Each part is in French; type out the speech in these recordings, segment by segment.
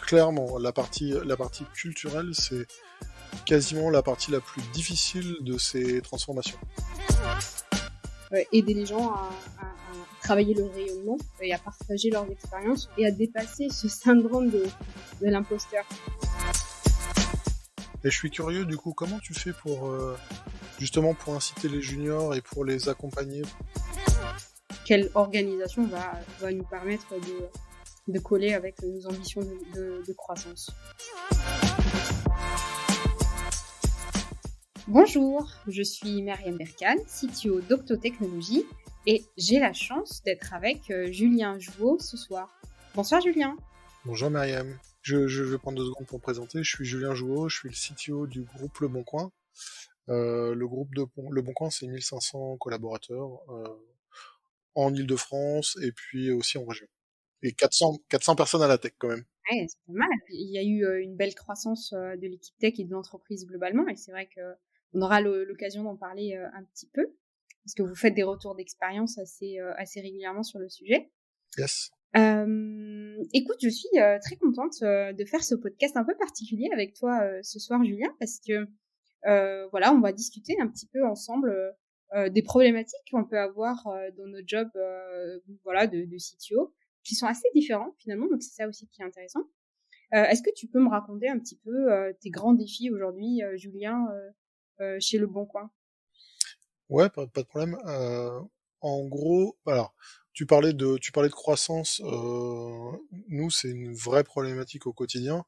Clairement, la partie culturelle, c'est quasiment la partie la plus difficile de ces transformations. Aider les gens à travailler leur rayonnement et à partager leurs expériences et à dépasser ce syndrome de l'imposteur. Et je suis curieux, du coup, comment tu fais pour justement pour inciter les juniors et pour les accompagner? Quelle organisation va nous permettre de coller avec nos ambitions de croissance. Bonjour, je suis Myriam Berkane, CTO d'Octotechnologies et j'ai la chance d'être avec Julien Jouot ce soir. Bonsoir Julien. Bonjour Myriam. Je vais prendre 2 secondes pour me présenter. Je suis Julien Jouot, je suis le CTO du groupe Le Bon Coin. Le groupe Le Bon Coin, c'est 1500 collaborateurs en Île-de-France et puis aussi en région. Et 400 personnes à la tech quand même. Ouais, c'est pas mal. Il y a eu une belle croissance de l'équipe tech et de l'entreprise globalement et c'est vrai qu'on aura l'occasion d'en parler un petit peu parce que vous faites des retours d'expérience assez régulièrement sur le sujet. Yes. Écoute, je suis très contente de faire ce podcast un peu particulier avec toi ce soir, Julien, parce que voilà, on va discuter un petit peu ensemble des problématiques qu'on peut avoir dans notre job, voilà, de CTO, qui sont assez différents finalement. Donc c'est ça aussi qui est intéressant. Est-ce que tu peux me raconter un petit peu tes grands défis aujourd'hui, Julien, chez Le Bon Coin? Ouais, pas de problème. En gros, alors, tu parlais de croissance. Nous, c'est une vraie problématique au quotidien.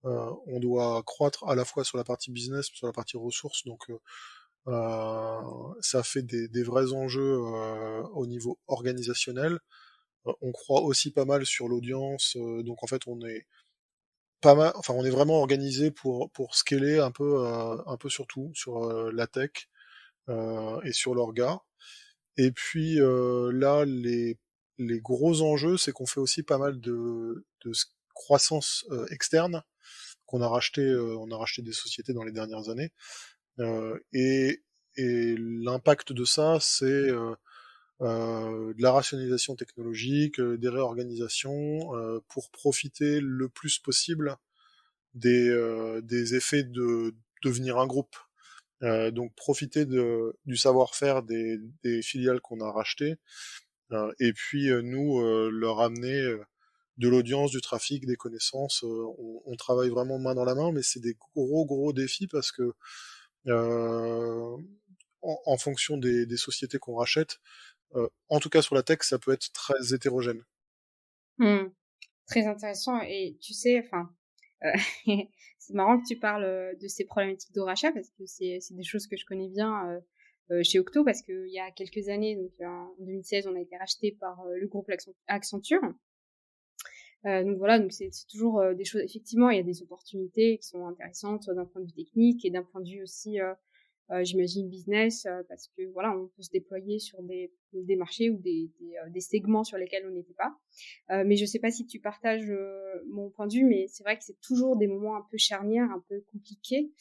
On doit croître à la fois sur la partie business, sur la partie ressources. Donc, ça fait des vrais enjeux au niveau organisationnel. On croit aussi pas mal sur l'audience. Donc, en fait, on est pas mal, enfin, on est vraiment organisé pour scaler un peu sur tout, sur la tech et sur l'orga. Et puis là, les gros enjeux, c'est qu'on fait aussi pas mal de croissance externe, on a racheté des sociétés dans les dernières années, euh, et, et l'impact de ça, c'est de la rationalisation technologique, des réorganisations, pour profiter le plus possible des effets de devenir un groupe. Donc profiter du savoir-faire des filiales qu'on a rachetées, et puis nous leur amener de l'audience, du trafic, des connaissances. On travaille vraiment main dans la main, mais c'est des gros défis parce que euh, en fonction des sociétés qu'on rachète, en tout cas sur la tech, ça peut être très hétérogène. Très intéressant. Et tu sais, enfin, euh, c'est marrant que tu parles de ces problématiques de rachat parce que c'est des choses que je connais bien chez Octo parce qu'il y a quelques années, donc en 2016, on a été racheté par le groupe Accenture. Donc voilà, donc c'est toujours des choses. Effectivement, il y a des opportunités qui sont intéressantes d'un point de vue technique et d'un point de vue aussi, j'imagine business, parce que voilà, on peut se déployer sur des marchés ou des segments sur lesquels on n'était pas. Mais je sais pas si tu partages mon point de vue, mais c'est vrai que c'est toujours des moments un peu charnières, un peu compliqués,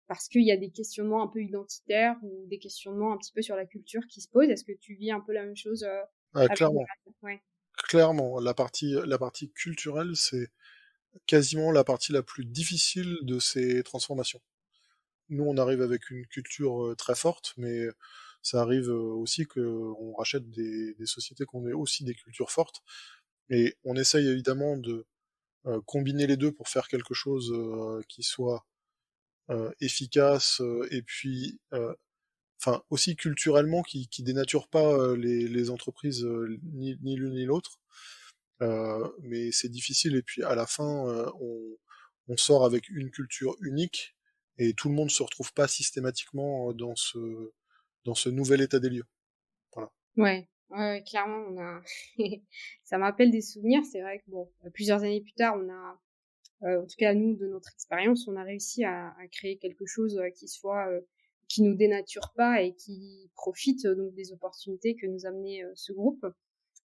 parce qu'il y a des questionnements un peu identitaires ou des questionnements un petit peu sur la culture qui se posent. Est-ce que tu vis un peu la même chose avec Clairement, ouais. clairement, la partie culturelle, c'est quasiment la partie la plus difficile de ces transformations. Nous, on arrive avec une culture très forte, mais ça arrive aussi qu'on rachète des sociétés qui ont aussi des cultures fortes. Et on essaye évidemment de combiner les deux pour faire quelque chose qui soit efficace et puis enfin aussi culturellement qui dénature pas les entreprises ni l'une ni l'autre. Mais c'est difficile et puis à la fin on sort avec une culture unique et tout le monde se retrouve pas systématiquement dans ce nouvel état des lieux. Voilà. Ouais, clairement, on a ça m'appelle des souvenirs. C'est vrai que bon, plusieurs années plus tard, on a, en tout cas nous, de notre expérience, on a réussi à créer quelque chose qui nous dénature pas et qui profite donc des opportunités que nous amenait ce groupe.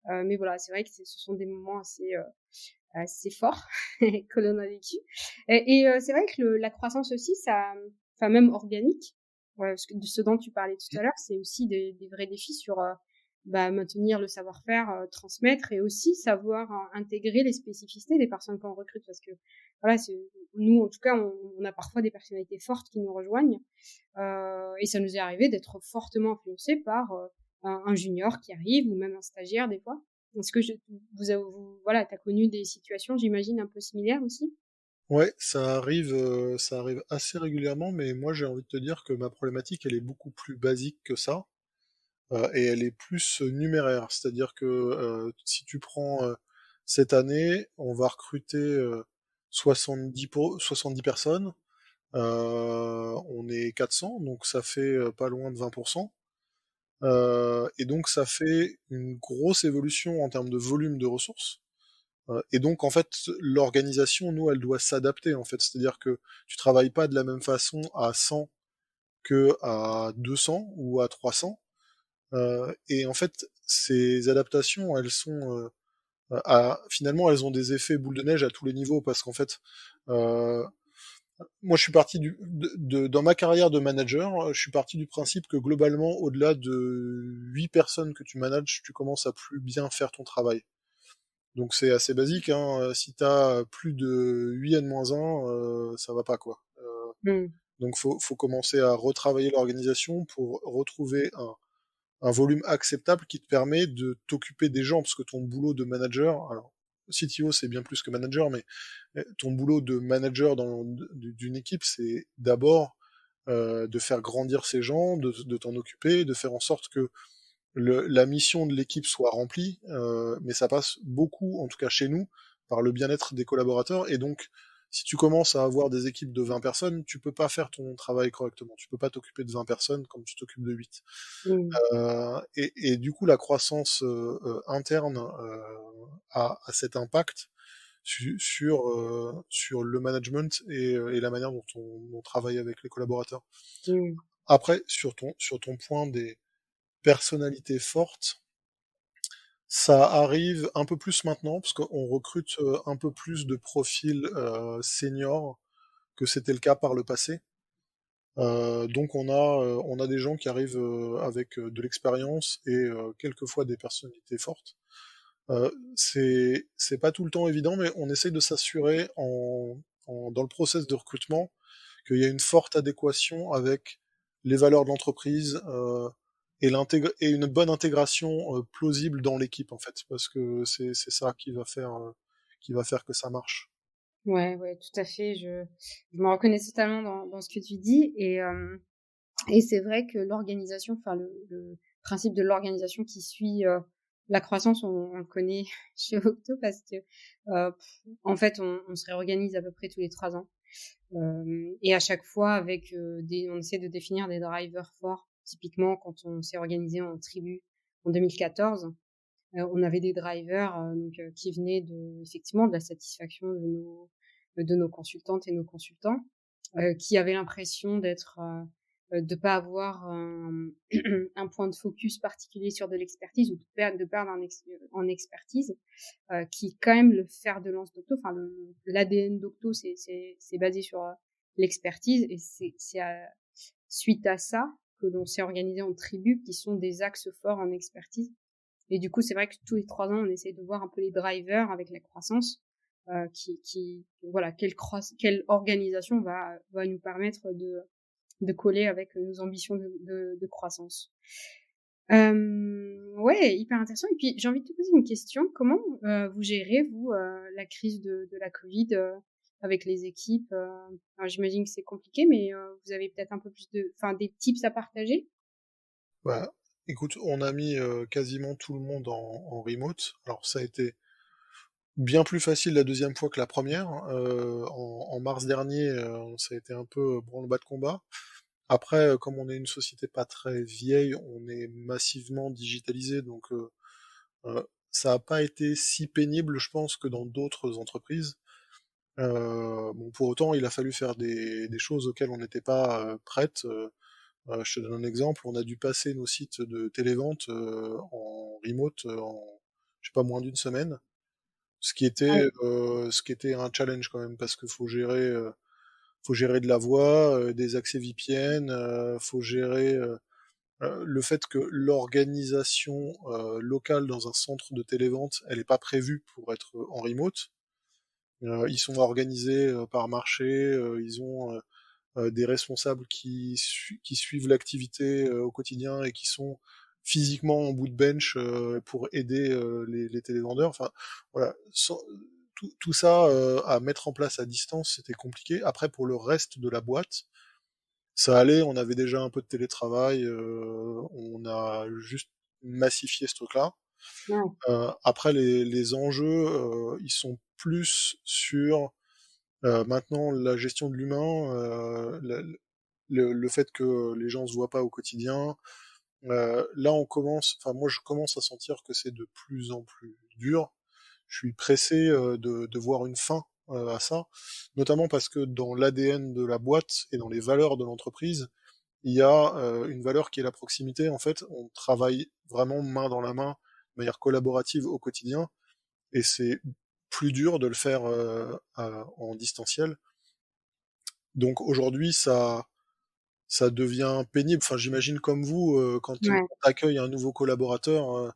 Mais voilà, c'est vrai que ce sont des moments assez forts que l'on a vécu. C'est vrai que la croissance aussi, ça, enfin même organique, de ce dont tu parlais tout à l'heure, c'est aussi des vrais défis sur maintenir le savoir-faire, transmettre et aussi savoir, intégrer les spécificités des personnes qu'on recrute. Parce que voilà, c'est nous, en tout cas, on a parfois des personnalités fortes qui nous rejoignent, et ça nous est arrivé d'être fortement influencés par, un junior qui arrive ou même un stagiaire des fois. Est-ce que je vous voilà, tu as connu des situations, j'imagine, un peu similaires aussi? Ouais, ça arrive assez régulièrement, mais moi j'ai envie de te dire que ma problématique, elle est beaucoup plus basique que ça, et elle est plus numéraire. C'est-à-dire que si tu prends cette année, on va recruter 70 personnes, on est 400, donc ça fait pas loin de 20%. Et donc ça fait une grosse évolution en termes de volume de ressources. Et donc en fait, l'organisation, nous, elle doit s'adapter en fait. C'est-à-dire que tu travailles pas de la même façon à 100 que à 200 ou à 300. Et en fait, ces adaptations, elles sont finalement, elles ont des effets boule de neige à tous les niveaux parce qu'en fait, euh, moi, je suis parti dans ma carrière de manager, je suis parti du principe que globalement, au-delà de 8 personnes que tu manages, tu commences à plus bien faire ton travail. Donc c'est assez basique, hein. Si t'as plus de 8 N-1, ça va pas, quoi. Mmh. Donc faut commencer à retravailler l'organisation pour retrouver un volume acceptable qui te permet de t'occuper des gens, parce que ton boulot de manager, alors CTO c'est bien plus que manager, mais ton boulot de manager d'une équipe, c'est d'abord de faire grandir ces gens, de t'en occuper, de faire en sorte que la mission de l'équipe soit remplie, mais ça passe beaucoup, en tout cas chez nous, par le bien-être des collaborateurs. Et donc, si tu commences à avoir des équipes de 20 personnes, tu peux pas faire ton travail correctement. Tu peux pas t'occuper de 20 personnes comme tu t'occupes de 8. Mmh. Et du coup, la croissance interne a cet impact sur le management et la manière dont on travaille avec les collaborateurs. Mmh. Après, sur ton point des personnalités fortes, ça arrive un peu plus maintenant, parce qu'on recrute un peu plus de profils seniors que c'était le cas par le passé. Donc on a des gens qui arrivent avec de l'expérience et quelquefois des personnalités fortes. C'est pas tout le temps évident, mais on essaye de s'assurer dans le process de recrutement qu'il y a une forte adéquation avec les valeurs de l'entreprise et une bonne intégration plausible dans l'équipe en fait, parce que c'est ça qui va faire que ça marche. Ouais, ouais, tout à fait. Je me reconnais totalement dans ce que tu dis et c'est vrai que l'organisation, enfin le principe de l'organisation qui suit, la croissance, on le connaît chez Octo parce que, en fait, on se réorganise à peu près tous les 3 ans, et à chaque fois avec, on essaie de définir des drivers forts. Typiquement, quand on s'est organisé en tribu en 2014, on avait des drivers, qui venaient effectivement de la satisfaction de nos consultantes et nos consultants, qui avaient l'impression de pas avoir un point de focus particulier sur de l'expertise ou de perdre en expertise, qui est quand même le fer de lance d'Octo. Enfin, l'ADN d'Octo, c'est basé sur l'expertise et c'est suite à ça que l'on s'est organisé en tribus qui sont des axes forts en expertise. Et du coup, c'est vrai que tous les 3 ans, on essaie de voir un peu les drivers avec la croissance, voilà, quelle organisation va nous permettre de coller avec nos ambitions de croissance. Ouais, hyper intéressant. Et puis, j'ai envie de te poser une question. Comment vous gérez, vous, la crise de la Covid avec les équipes? Alors, j'imagine que c'est compliqué, mais vous avez peut-être un peu plus enfin, des tips à partager? Bah, écoute, on a mis quasiment tout le monde en remote. Alors ça a été bien plus facile la deuxième fois que la première. En mars dernier, ça a été un peu branle-bas de combat. Après, comme on est une société pas très vieille, on est massivement digitalisé, donc ça n'a pas été si pénible, je pense, que dans d'autres entreprises. Bon, pour autant, il a fallu faire des choses auxquelles on n'était pas prête. Je te donne un exemple, on a dû passer nos sites de télévente en remote en, je sais pas, moins d'une semaine, ce qui était un challenge quand même, parce qu'il faut gérer de la voix, des accès VPN, faut gérer le fait que l'organisation locale dans un centre de télévente, elle est pas prévue pour être en remote. Ils sont organisés par marché, ils ont des responsables qui suivent l'activité au quotidien et qui sont physiquement en bout de bench pour aider les télévendeurs. Enfin, voilà, tout ça à mettre en place à distance, c'était compliqué. Après, pour le reste de la boîte, ça allait, on avait déjà un peu de télétravail, on a juste massifié ce truc-là. Ouais. Après, les enjeux, ils sont plus sur maintenant la gestion de l'humain, le fait que les gens se voient pas au quotidien. Là, enfin moi, je commence à sentir que c'est de plus en plus dur. Je suis pressé de voir une fin à ça, notamment parce que dans l'ADN de la boîte et dans les valeurs de l'entreprise, il y a une valeur qui est la proximité. En fait, on travaille vraiment main dans la main, de manière collaborative au quotidien, et c'est plus dur de le faire en distanciel. Donc aujourd'hui, ça devient pénible. Enfin, j'imagine comme vous, quand tu Ouais. accueilles un nouveau collaborateur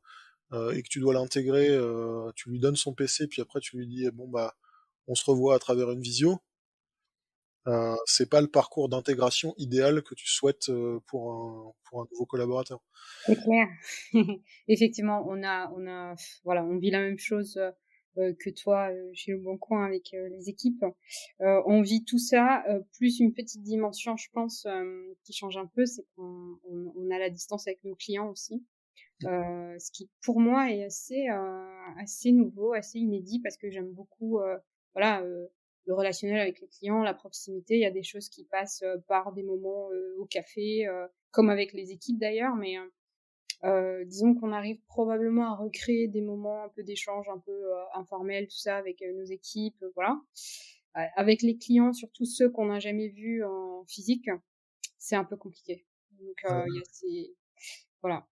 et que tu dois l'intégrer, tu lui donnes son PC, puis après tu lui dis bon bah on se revoit à travers une visio. C'est pas le parcours d'intégration idéal que tu souhaites pour un nouveau collaborateur. C'est clair. Effectivement, voilà, on vit la même chose, que toi, chez Le Bon Coin avec, les équipes. On vit tout ça, plus une petite dimension, je pense, qui change un peu, c'est qu'on a la distance avec nos clients aussi. Ce qui pour moi est assez nouveau, assez inédit parce que j'aime beaucoup, voilà, le relationnel avec les clients, la proximité. Il y a des choses qui passent, par des moments, au café, comme avec les équipes d'ailleurs, mais disons qu'on arrive probablement à recréer des moments un peu d'échange, un peu, informels, tout ça avec, nos équipes, voilà. Avec les clients, surtout ceux qu'on n'a jamais vus en physique, c'est un peu compliqué. Donc il y a ces voilà.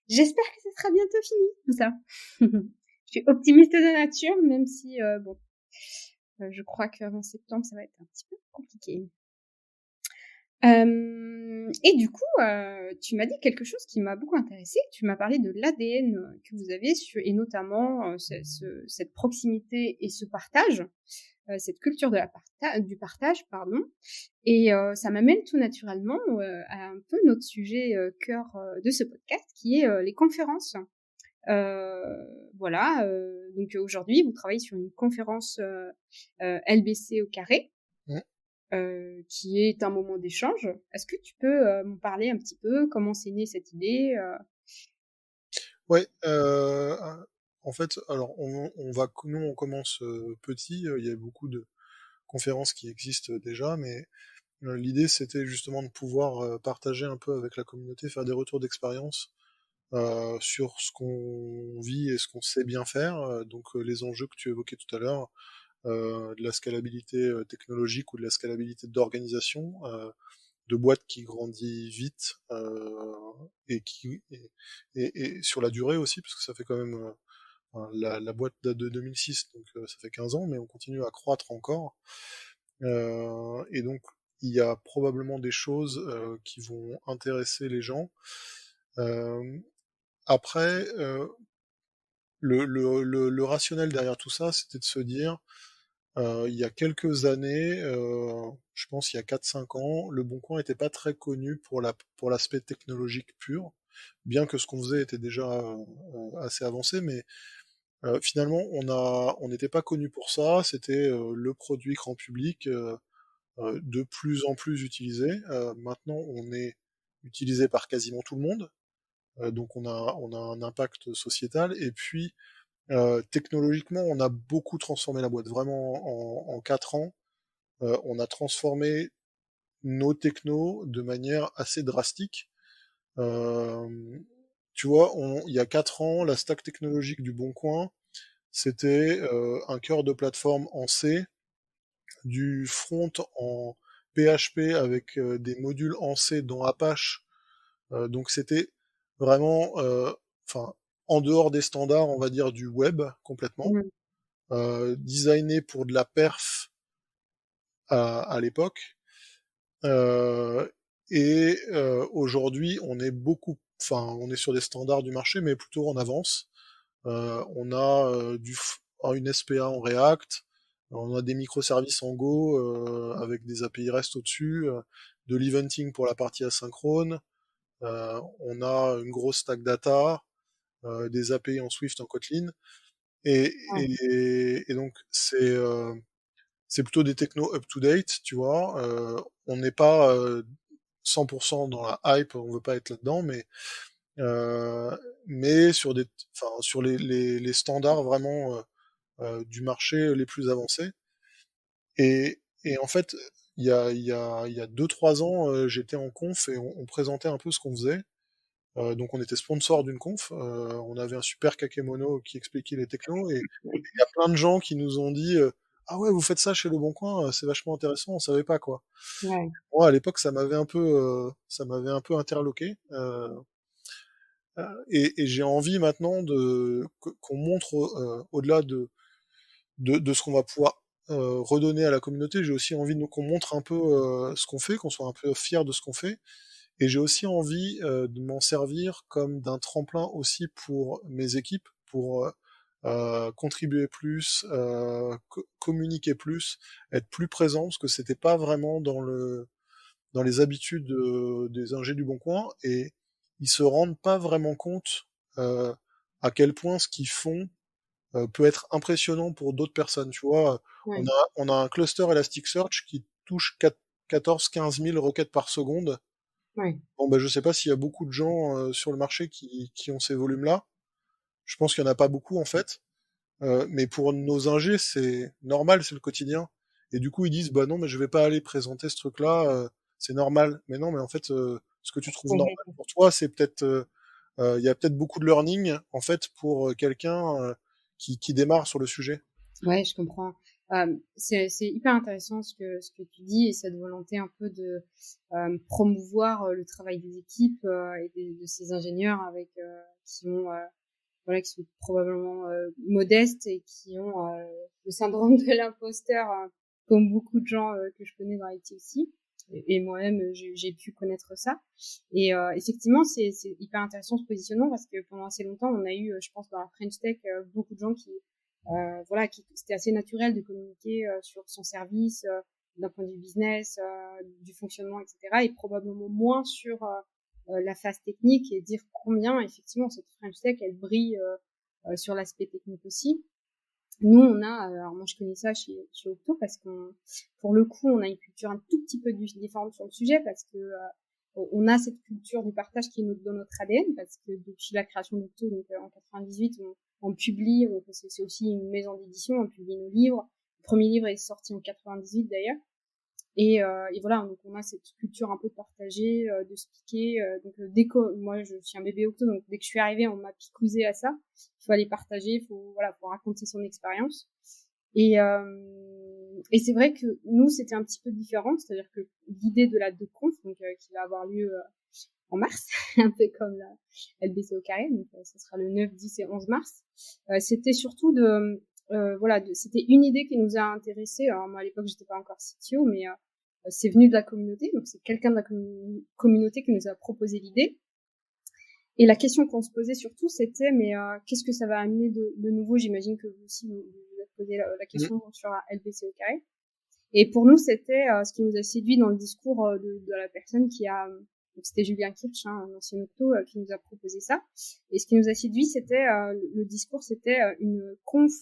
J'espère que ce sera bientôt fini tout ça. Je suis optimiste de nature, même si, bon, je crois qu'avant septembre, ça va être un petit peu compliqué. Et du coup, tu m'as dit quelque chose qui m'a beaucoup intéressée. Tu m'as parlé de l'ADN, que vous avez et notamment, cette proximité et ce partage, cette culture de du partage, pardon. Et ça m'amène tout naturellement, à un peu notre sujet, cœur, de ce podcast qui est, les conférences. Voilà, donc aujourd'hui, vous travaillez sur une conférence, LBC au carré, Mmh. qui est un moment d'échange. Est-ce que tu peux, m'en parler un petit peu? Comment c'est né cette idée? Ouais, en fait, alors nous on commence petit. Il y a beaucoup de conférences qui existent déjà, mais l'idée c'était justement de pouvoir partager un peu avec la communauté, faire des retours d'expérience sur ce qu'on vit et ce qu'on sait bien faire. Donc les enjeux que tu évoquais tout à l'heure, de la scalabilité technologique ou de la scalabilité d'organisation, de boîte qui grandit vite et et sur la durée aussi, parce que ça fait quand même enfin, la boîte date de 2006, donc ça fait 15 ans, mais on continue à croître encore. Et donc il y a probablement des choses qui vont intéresser les gens. Euh, Après, le rationnel derrière tout ça, c'était de se dire, il y a quelques années, je pense il y a 4-5 ans, Le Bon Coin n'était pas très connu pour l'aspect technologique pur, bien que ce qu'on faisait était déjà assez avancé, mais finalement on n'était pas connu pour ça, c'était le produit grand public de plus en plus utilisé. Maintenant on est utilisé par quasiment tout le monde, donc on a un impact sociétal, et puis technologiquement, on a beaucoup transformé la boîte. Vraiment, en 4 ans, on a transformé nos technos de manière assez drastique. Euh, Tu vois, il y a 4 ans, la stack technologique du Bon Coin, c'était un cœur de plateforme en C, du front en PHP avec des modules en C dans Apache. Donc c'était vraiment, enfin, en dehors des standards, on va dire, du web complètement. Mmh. Designé pour de la perf à l'époque. Euh, aujourd'hui, on est sur des standards du marché, mais plutôt en avance. On a une SPA en React, on a des microservices en Go avec des API REST au-dessus, de l'eventing pour la partie asynchrone. On a une grosse stack data, des API en Swift, en Kotlin, et, Ouais, et donc c'est plutôt des technos up-to-date, tu vois. On n'est pas 100% dans la hype, on veut pas être là-dedans, euh, mais sur les standards vraiment du marché les plus avancés. Et en fait, il y a 2-3 ans, j'étais en conf et on présentait un peu ce qu'on faisait. Donc on était sponsor d'une conf, on avait un super kakémono qui expliquait les technos, et il y a plein de gens qui nous ont dit ah ouais, vous faites ça chez Le Bon Coin, c'est vachement intéressant, on savait pas quoi. ouais, Moi à l'époque ça m'avait un peu interloqué, et j'ai envie maintenant qu'on montre au-delà de ce qu'on va pouvoir redonner à la communauté. J'ai aussi envie qu'on montre un peu ce qu'on fait, qu'on soit un peu fier de ce qu'on fait. Et j'ai aussi envie de m'en servir comme d'un tremplin aussi pour mes équipes, pour contribuer plus, communiquer plus, être plus présent, parce que c'était pas vraiment dans les habitudes des ingés du Bon Coin, et ils se rendent pas vraiment compte euh, à quel point ce qu'ils font peut être impressionnant pour d'autres personnes. Tu vois, ouais, on a un cluster Elasticsearch qui touche 14-15 000 requêtes par seconde. ouais. Bon, bah, je sais pas s'il y a beaucoup de gens sur le marché qui ont ces volumes-là. Je pense qu'il y en a pas beaucoup en fait. Mais pour nos ingés, c'est normal, c'est le quotidien. Et du coup, ils disent, bah non, mais je vais pas aller présenter ce truc-là, c'est normal. Mais non, mais en fait, ce que tu trouves normal pour toi, c'est peut-être, il y a peut-être beaucoup de learning en fait pour quelqu'un qui démarre sur le sujet. Ouais, je comprends. C'est hyper intéressant ce que tu dis et cette volonté un peu de promouvoir le travail des équipes et de ces ingénieurs avec qui ont voilà qui sont probablement modestes et qui ont le syndrome de l'imposteur comme beaucoup de gens que je connais dans l'IT aussi. Et moi-même, j'ai pu connaître ça. Et effectivement, c'est hyper intéressant ce positionnement parce que pendant assez longtemps, on a eu, je pense, dans la French Tech, beaucoup de gens qui voilà, c'était assez naturel de communiquer sur son service d'un point de vue business, du fonctionnement, etc. Et probablement moins sur la phase technique et dire combien effectivement cette French Tech elle brille sur l'aspect technique aussi. Nous, on a, alors moi je connais ça chez Octo parce qu'on, pour le coup, on a une culture un tout petit peu différente sur le sujet parce que on a cette culture du partage qui est dans notre ADN parce que depuis la création d'Octo, donc en 98, on publie, c'est aussi une maison d'édition, on publie nos livres. Le premier livre est sorti en 98 d'ailleurs. Et voilà, donc on a cette culture un peu de partager, de se piquer. Donc dès que moi je suis un bébé Octo, donc dès que je suis arrivée, on m'a picousé à ça. Il faut aller partager, il faut voilà, faut raconter son expérience. Et c'est vrai que nous c'était un petit peu différent, c'est-à-dire que l'idée de la DevConf, donc qui va avoir lieu en mars, un peu comme la LBC au carré, donc ce sera le 9, 10 et 11 mars. C'était surtout voilà, c'était une idée qui nous a intéressés. Alors moi à l'époque j'étais pas encore CTO, mais c'est venu de la communauté, donc c'est quelqu'un de la communauté qui nous a proposé l'idée. Et la question qu'on se posait surtout, c'était mais qu'est-ce que ça va amener de nouveau. J'imagine que vous aussi vous avez posé la Mm. question sur la LBC au carré. Et pour nous, c'était ce qui nous a séduit dans le discours de la personne qui a, donc c'était Julien Kirch, hein, un ancien Octo, qui nous a proposé ça. Et ce qui nous a séduit, c'était le discours, c'était une conf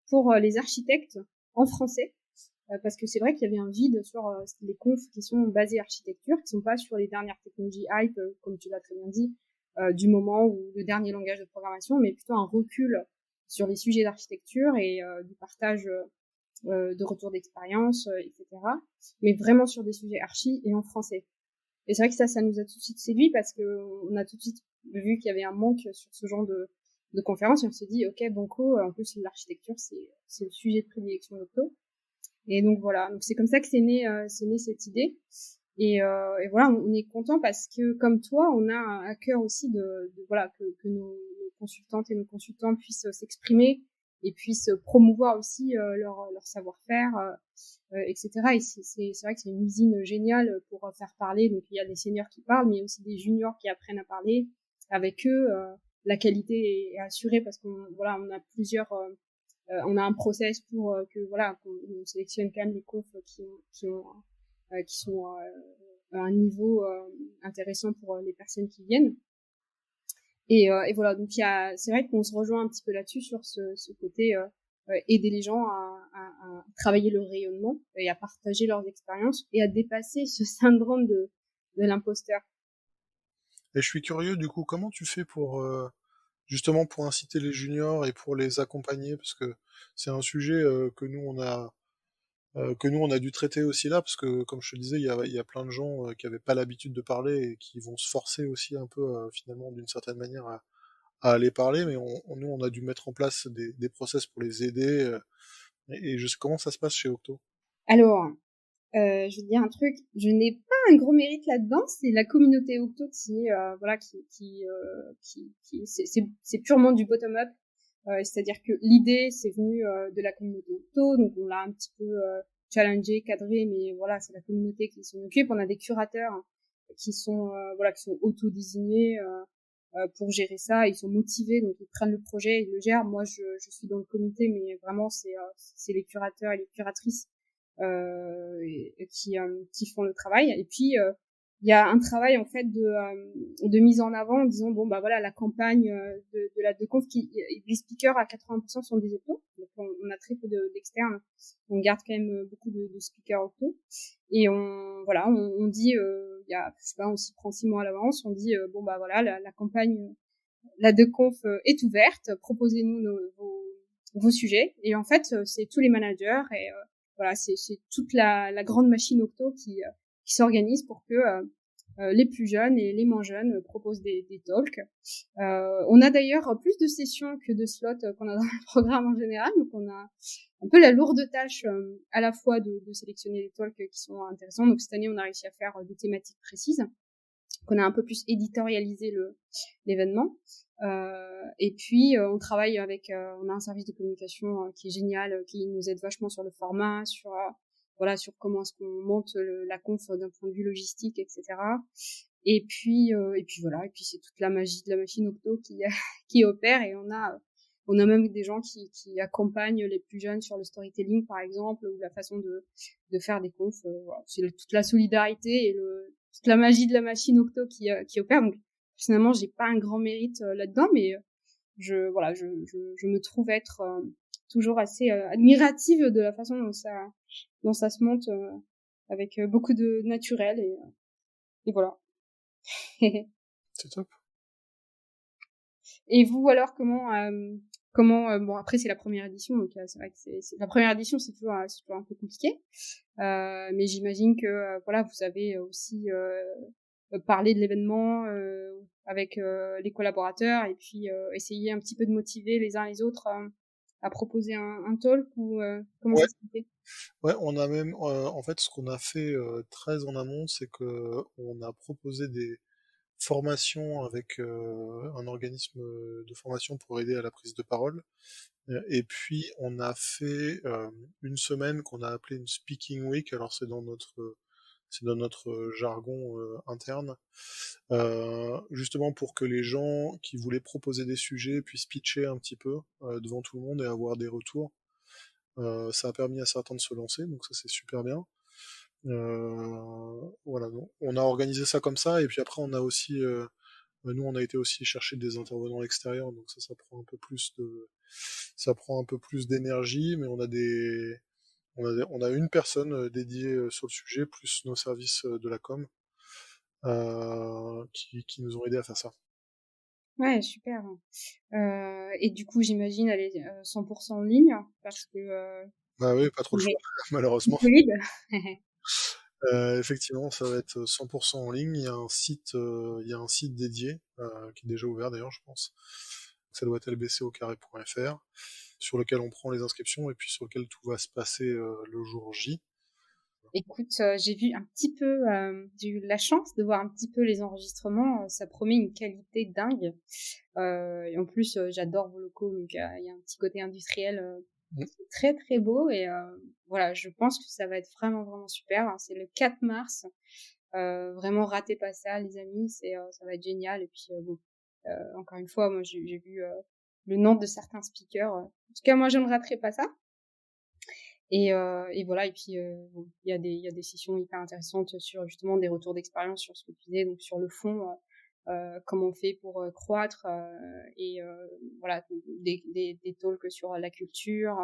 pour les architectes en français, parce que c'est vrai qu'il y avait un vide sur les confs qui sont basés architecture, qui sont pas sur les dernières technologies hype, comme tu l'as très bien dit, du moment où le dernier langage de programmation, mais plutôt un recul sur les sujets d'architecture et du partage de retour d'expérience, etc. Mais vraiment sur des sujets archi et en français. Et c'est vrai que ça nous a tout de suite séduit parce que on a tout de suite vu qu'il y avait un manque sur ce genre de conférence et on s'est dit, ok, banco, en plus l'architecture, c'est le sujet de prédilection d'Octo. Et donc voilà, donc c'est comme ça que c'est né cette idée. Et voilà, on est content parce que comme toi, on a à cœur aussi voilà que nos consultantes et nos consultants puissent s'exprimer et puissent promouvoir aussi leur savoir-faire, etc. Et c'est vrai que c'est une usine géniale pour faire parler. Donc il y a des seniors qui parlent, mais aussi des juniors qui apprennent à parler. Avec eux, la qualité est assurée parce qu'on voilà, on a plusieurs on a un process pour que voilà, qu'on sélectionne quand même les confs qui sont à un niveau intéressant pour les personnes qui viennent. Et voilà, donc c'est vrai qu'on se rejoint un petit peu là-dessus sur ce côté aider les gens à travailler leur rayonnement et à partager leurs expériences et à dépasser ce syndrome de l'imposteur. Et je suis curieux, du coup, comment tu fais pour justement pour inciter les juniors et pour les accompagner, parce que c'est un sujet que nous on a dû traiter aussi là, parce que comme je te disais, il y a plein de gens qui avaient pas l'habitude de parler et qui vont se forcer aussi un peu finalement d'une certaine manière à aller parler, mais nous on a dû mettre en place des process pour les aider. Et je sais comment ça se passe chez Octo. Alors, je vais te dire un truc, je n'ai pas un gros mérite là-dedans, c'est la communauté Octo qui voilà qui c'est purement du bottom up. C'est-à-dire que l'idée c'est venu de la communauté Octo, donc on l'a un petit peu challengé, cadré, mais voilà, c'est la communauté qui s'en occupe. On a des curateurs qui sont voilà qui sont auto-désignés pour gérer ça, ils sont motivés, donc ils prennent le projet, ils le gèrent. Moi je suis dans le comité, mais vraiment c'est les curateurs et les curatrices qui font le travail. Et puis il y a un travail en fait de mise en avant en disant bon bah voilà, la campagne de la de conf qui les speakers à 80% sont des autos, donc on a très peu d'externes, on garde quand même beaucoup de speakers autos, et on dit il y a je sais pas, on s'y prend 6 mois à l'avance, on dit bon bah voilà, la campagne la de conf est ouverte, proposez-nous vos sujets. Et en fait c'est tous les managers et voilà, c'est toute la grande machine Octo qui s'organise pour que les plus jeunes et les moins jeunes proposent des talks. On a d'ailleurs plus de sessions que de slots qu'on a dans le programme en général, donc on a un peu la lourde tâche à la fois de sélectionner les talks qui sont intéressants. Donc cette année, on a réussi à faire des thématiques précises, qu'on a un peu plus éditorialisé l'événement. Et puis on travaille avec, on a un service de communication qui est génial, qui nous aide vachement sur le format, sur voilà, sur comment est-ce qu'on monte la conf d'un point de vue logistique, etc. Et puis voilà, et puis c'est toute la magie de la machine Octo qui opère, et on a même des gens qui accompagnent les plus jeunes sur le storytelling par exemple, ou la façon de faire des confs. Voilà. C'est toute la solidarité et toute la magie de la machine Octo qui opère. Donc finalement, j'ai pas un grand mérite là-dedans, mais je me trouve être toujours assez admirative de la façon dont ça se monte avec beaucoup de naturel, et voilà. C'est top. Et vous alors, comment bon, après c'est la première édition, donc c'est vrai que c'est la première édition, c'est toujours un peu compliqué, mais j'imagine que voilà, vous avez aussi parlé de l'événement avec les collaborateurs, et puis essayer un petit peu de motiver les uns les autres à proposer un talk, ou comment Ouais, ça se fait? ouais, on a même, en fait, ce qu'on a fait très en amont, c'est que on a proposé des formations avec un organisme de formation pour aider à la prise de parole. Et puis on a fait une semaine qu'on a appelée une speaking week. Alors c'est dans notre jargon interne, justement pour que les gens qui voulaient proposer des sujets puissent pitcher un petit peu devant tout le monde et avoir des retours. Ça a permis à certains de se lancer, donc ça c'est super bien. Voilà, donc, on a organisé ça comme ça, et puis après on a aussi, nous on a été aussi chercher des intervenants extérieurs, donc ça prend un peu plus ça prend un peu plus d'énergie, mais on a une personne dédiée sur le sujet, plus nos services de la com, qui nous ont aidés à faire ça. Ouais, super. Et du coup, j'imagine elle est 100% en ligne parce que Bah oui, pas trop le choix, malheureusement. Covid. Effectivement, ça va être 100% en ligne. Il y a un site dédié, qui est déjà ouvert d'ailleurs, je pense. Ça doit être lbcocarré.fr, sur lequel on prend les inscriptions et puis sur lequel tout va se passer le jour J. Écoute, j'ai vu un petit peu, j'ai eu la chance de voir un petit peu les enregistrements, ça promet une qualité dingue, et en plus, j'adore vos locaux donc il y a un petit côté industriel, Mmh. très, très beau et voilà, je pense que ça va être vraiment, vraiment super, hein. C'est le 4 mars, vraiment ratez pas ça les amis, ça va être génial et puis, bon, encore une fois, moi j'ai vu, le nom de certains speakers, en tout cas moi je ne raterai pas ça. Et voilà et puis, bon, il y a des sessions hyper intéressantes sur justement des retours d'expérience sur ce que tu disais, donc sur le fond, comment on fait pour, croître, et voilà, des talks sur la culture,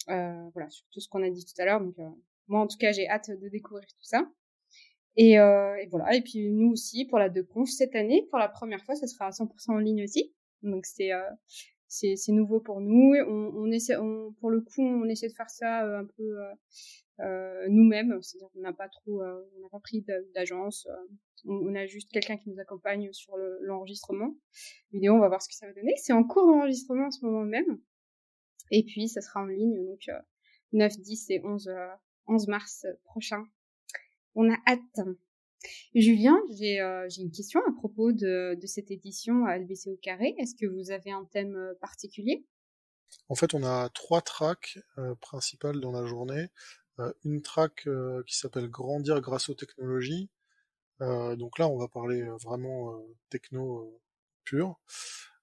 voilà, sur tout ce qu'on a dit tout à l'heure donc moi en tout cas j'ai hâte de découvrir tout ça et voilà et puis nous aussi pour la DEConf cette année, pour la première fois, ça sera à 100 en ligne aussi donc c'est nouveau pour nous. On essaie, pour le coup, on essaie de faire ça un peu nous-mêmes. C'est-à-dire qu'on n'a pas trop, on n'a pas pris d'agence. On a juste quelqu'un qui nous accompagne sur l'enregistrement vidéo. On va voir ce que ça va donner. C'est en cours d'enregistrement en ce moment même. Et puis, ça sera en ligne donc 9, 10 et 11 mars prochain. On a hâte. Julien, j'ai une question à propos de cette édition à LBC au carré. Est-ce que vous avez un thème particulier? En fait, on a 3 tracks principales dans la journée. Une track qui s'appelle Grandir grâce aux technologies. Donc là, on va parler vraiment techno pur.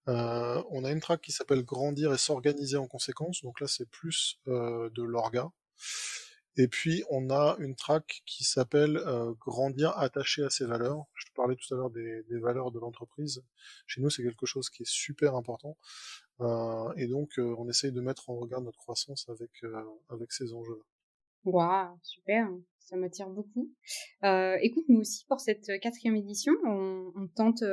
On a une track qui s'appelle Grandir et s'organiser en conséquence. Donc là, c'est plus de l'orga. Et puis, on a une track qui s'appelle Grandir attaché à ses valeurs. Je te parlais tout à l'heure des valeurs de l'entreprise. Chez nous, c'est quelque chose qui est super important. Et donc, on essaye de mettre en regard notre croissance avec ces enjeux-là. Waouh, super, ça m'attire beaucoup. Écoute, nous aussi pour cette 4e édition, on tente,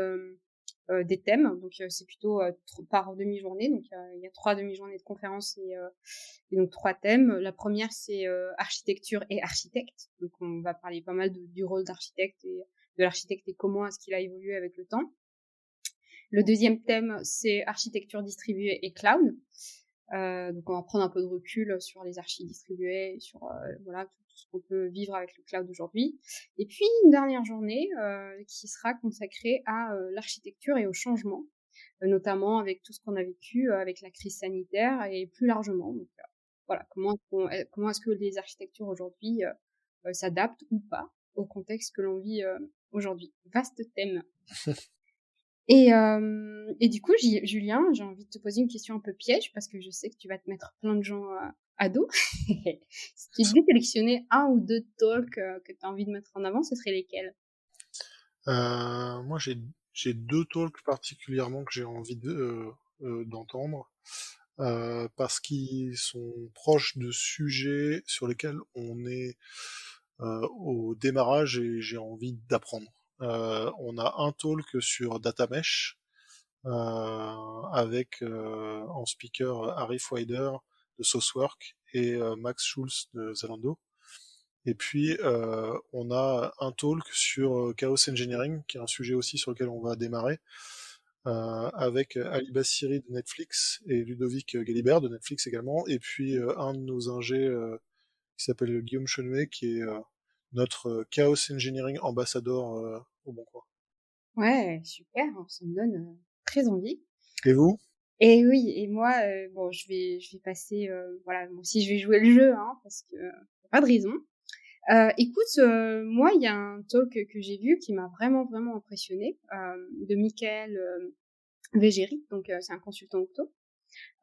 des thèmes, donc c'est plutôt, par demi-journée, donc il y a 3 demi-journées de conférences et donc 3 thèmes. La première c'est, architecture et architecte, donc on va parler pas mal du rôle d'architecte et de l'architecte et comment est-ce qu'il a évolué avec le temps. Le deuxième thème, c'est architecture distribuée et cloud. Donc on va prendre un peu de recul sur les archives distribuées, sur voilà tout ce qu'on peut vivre avec le cloud aujourd'hui. Et puis une dernière journée qui sera consacrée à l'architecture et au changement, notamment avec tout ce qu'on a vécu avec la crise sanitaire et plus largement. Donc voilà, comment est-ce que les architectures aujourd'hui s'adaptent ou pas au contexte que l'on vit aujourd'hui. Vaste thème. Et du coup, Julien, j'ai envie de te poser une question un peu piège parce que je sais que tu vas te mettre plein de gens à dos. Si tu devais sélectionner un ou deux talks que tu as envie de mettre en avant, ce seraient lesquels? Moi, j'ai deux talks particulièrement que j'ai envie d'entendre parce qu'ils sont proches de sujets sur lesquels on est au démarrage et j'ai envie d'apprendre. On a un talk sur Data Mesh avec en speaker Arif Wider de Saucework et Max Schulz de Zalando. Et puis, on a un talk sur Chaos Engineering, qui est un sujet aussi sur lequel on va démarrer, avec Ali Bassiri de Netflix et Ludovic Galibert de Netflix également, et puis un de nos ingés qui s'appelle Guillaume Chenuet, qui est notre Chaos Engineering ambassadeur au Bon Coin. Ouais, super, ça me donne très envie. Et vous? Et oui, et moi, bon, je vais passer, voilà, moi aussi je vais jouer le jeu, hein, parce que y a pas de raison. Écoute, moi, il y a un talk que j'ai vu qui m'a vraiment, vraiment impressionnée, de Mickaël Végéry, donc c'est un consultant Octo.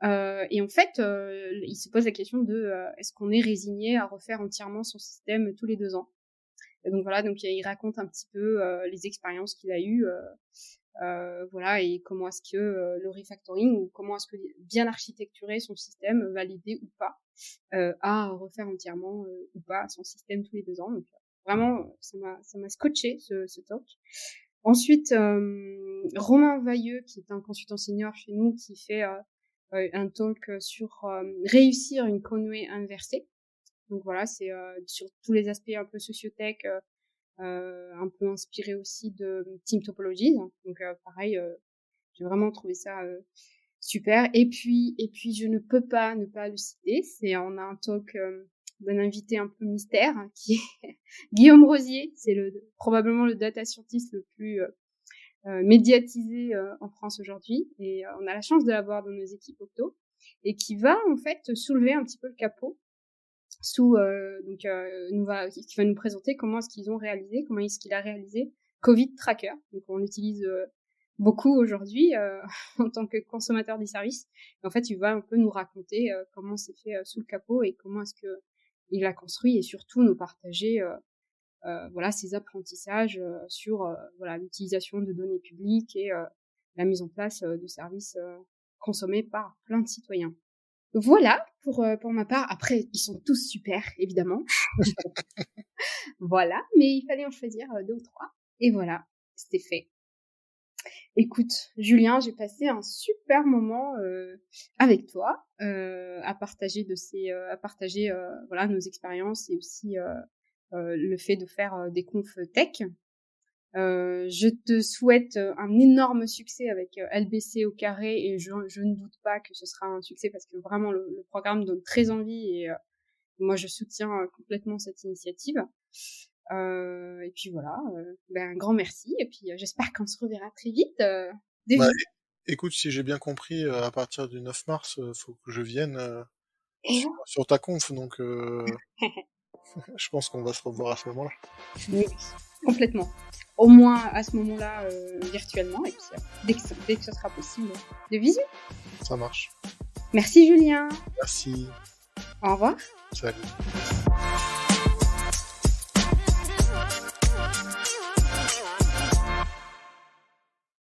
Et en fait, il se pose la question de est-ce qu'on est résigné à refaire entièrement son système tous les 2 ans. Et donc voilà, donc il raconte un petit peu les expériences qu'il a eues, voilà, et comment est-ce que le refactoring ou comment est-ce que bien architecturer son système va l'aider ou pas à refaire entièrement ou pas son système tous les 2 ans. Donc vraiment, ça m'a scotché ce talk. Ensuite, Romain Vailleux, qui est un consultant senior chez nous, qui fait un talk sur réussir une conway inversée. Donc voilà, c'est sur tous les aspects un peu sociotech, un peu inspiré aussi de Team Topologies. Donc pareil, j'ai vraiment trouvé ça super. Et puis je ne peux pas ne pas le citer. On a un talk d'un invité un peu mystère qui est Guillaume Rosier. C'est probablement le data scientist le plus médiatisé en France aujourd'hui. Et on a la chance de l'avoir dans nos équipes Octo et qui va en fait soulever un petit peu le capot qui va nous présenter comment est-ce qu'ils ont réalisé, comment est-ce qu'il a réalisé Covid Tracker. Donc on l'utilise beaucoup aujourd'hui en tant que consommateur des services. Et en fait, il va un peu nous raconter comment c'est fait sous le capot et comment est-ce que il l'a construit et surtout nous partager ses apprentissages sur l'utilisation de données publiques et la mise en place de services consommés par plein de citoyens. Voilà pour ma part. Après, ils sont tous super, évidemment. Voilà, mais il fallait en choisir 2 ou 3. Et voilà, c'était fait. Écoute, Julien, j'ai passé un super moment avec toi à partager nos expériences et aussi le fait de faire des confs tech. Je te souhaite un énorme succès avec LBC au carré et je ne doute pas que ce sera un succès parce que vraiment le programme donne très envie et moi je soutiens complètement cette initiative. Et puis voilà, un grand merci et puis j'espère qu'on se reverra très vite. Bah, écoute, si j'ai bien compris, à partir du 9 mars, faut que je vienne sur ta conf, donc je pense qu'on va se revoir à ce moment-là. Oui, complètement. Au moins à ce moment-là, virtuellement, et puis dès que ce sera possible, de visu. Ça marche. Merci Julien. Merci. Au revoir. Salut.